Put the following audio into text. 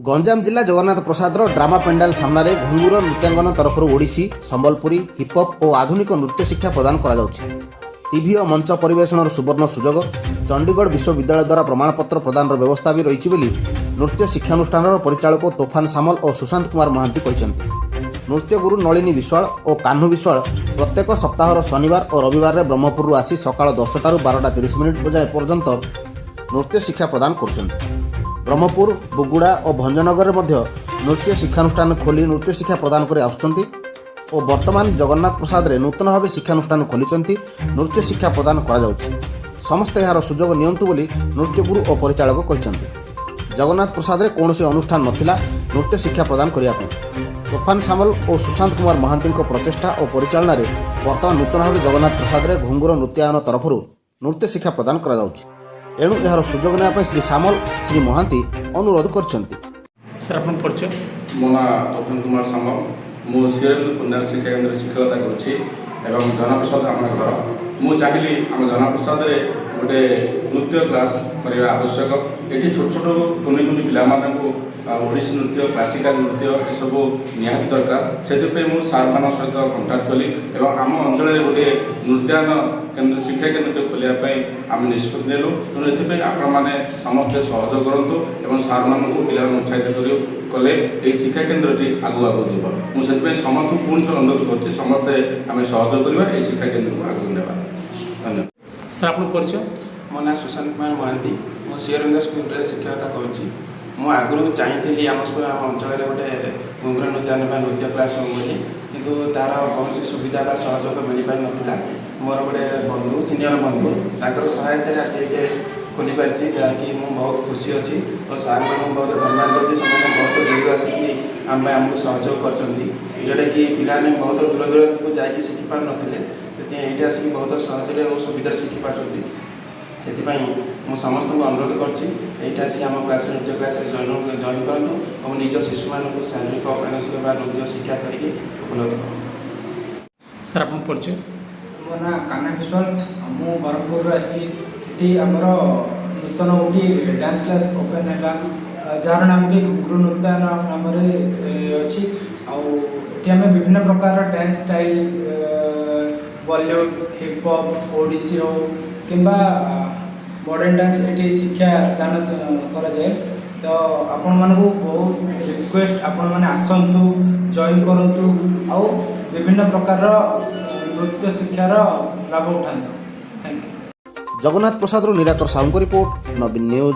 गंजाम जिला जगन्नाथ प्रसाद ड्रामा पेंडाल सामने घुंगुर नृत्यांगन तरफ ओडिसी संबलपुरी हिपहप और आधुनिक नृत्य शिक्षा प्रदान करा टीवी और मंच परिवेषण सुवर्ण सुजोग चंडीगढ़ विश्वविद्यालय द्वारा प्रमाणपत्र प्रदान व्यवस्था भी रही नृत्य शिक्षानुष्ठान परिचालक तोफान सामल और सुशांत कुमार महांती कहते। नृत्य गुरु नलिनी विश्वाल और कान्हू विश्वाल प्रत्येक सप्ताह शनिवार और रविवार ब्रह्मपुर आसी सका 10 ରୁ 12:30 जाए पर्यंत नृत्य शिक्षा प्रदान कर ब्रह्मपुर बुगुड़ा और भंजनगर नृत्य शिक्षानुष्ठान खोली नृत्य शिक्षा प्रदान कर और वर्तमान जगन्नाथ प्रसाद रे नूतन भाव शिक्षानुष्ठान खोली नृत्य शिक्षा प्रदान करा समस्त यार सुजोग नियंतु बोली नृत्य गुरु और परिचालक कहते। जगन्नाथ प्रसाद रे कौन अनुष्ठान नथिला नृत्य शिक्षा प्रदान करने तोफान सामल और सुशांत कुमार महांती प्रचेषा और परिचालन में वर्तमान नूतन भाव जगन्नाथ प्रसाद रे घुंगुर नृत्यायन तरफ नृत्य शिक्षा प्रदान करा एणु यार सुजोग नाप श्री सामल श्री महांती अनुरोध कर मो ना तोफान कुमार सामल मु श्रीरेन्द्र पुण्य शिक्षा केन्द्र शिक्षकता करुच्ची जनप्रसाद आम घर मु चाहिए आम जनप्रसाद गोटे नृत्य क्लास करने आवश्यक ये छोट छोट कुनि कुनि पिला ओडिसी नृत्य क्लासिकाल नृत्य ये सब निहाती दरकार से सार मान सहित कंटाक्ट कली आम अंचल गोटे नृत्यायन केन्द्र शिक्षा केन्द्र खोलियापी आम निष्पत्ति नेलु तेणु ये आपण मैंने समस्ते सहयोग करूँ और सार मान पिला उत्साहित कले ये शिक्षा केन्द्रटी आगू आगू जीव मुझे समस्त पुणी थे अनुरोध कर समस्ते आम सहयोग करवा ये शिक्षा केन्द्र को आगू नेवा। धन्यवाद सर आप परिचय मो ना सुशांत कुमार महांती मो श्रीरंग स्कूल शिक्षकता करुच्ची मु आगु चाहिए आम अंचल गोटे घुंगुर नृत्यान नृत्य क्लास हो कि तार कौन सुविधा सहयोग मिल पार ना मोर गोटे बंधु सीनियर बंधु तर सहायता आज ये खोली पार्टी जहाँकि मुझे बहुत खुशी अच्छी और सार मान बहुत धन्यवाद दूसरी से बहुत दूर आसिक आम आमको सहयोग कर जोटा कि पाने बहुत दूर दूर को जाकि शिखि पार ना ये आसिक बहुत सहज और सुविधा शिखि पार्टी से समस्त को अनुरोध कर आम क्लास नृत्य क्लास जॉइन करूँ और निज शिशु मान शारीरिक मानसिक नृत्य शिक्षा करके उपलब्ध करूँ। सर आप परिचय मो ना कान्हा विश्वाल मु ब्रह्मपुर आसी आमर नूतन गोटे डांस क्लास ओपन है जार नाम कि गुरु नृत्यान नाम अच्छी आम विभिन्न प्रकार dance style Bollywood hip hop Odissi हो कि मॉडर्न डांस ये शिक्षा दान कराए तो आपण मानू बहुत रिक्वेस्ट आपण मैंने आसतु जॉइन करूँ आउ विभिन्न प्रकार नृत्य शिक्षार लाभ उठाते। Thank you. Jagannath Prasad Nirakar Sahu report Naveen news.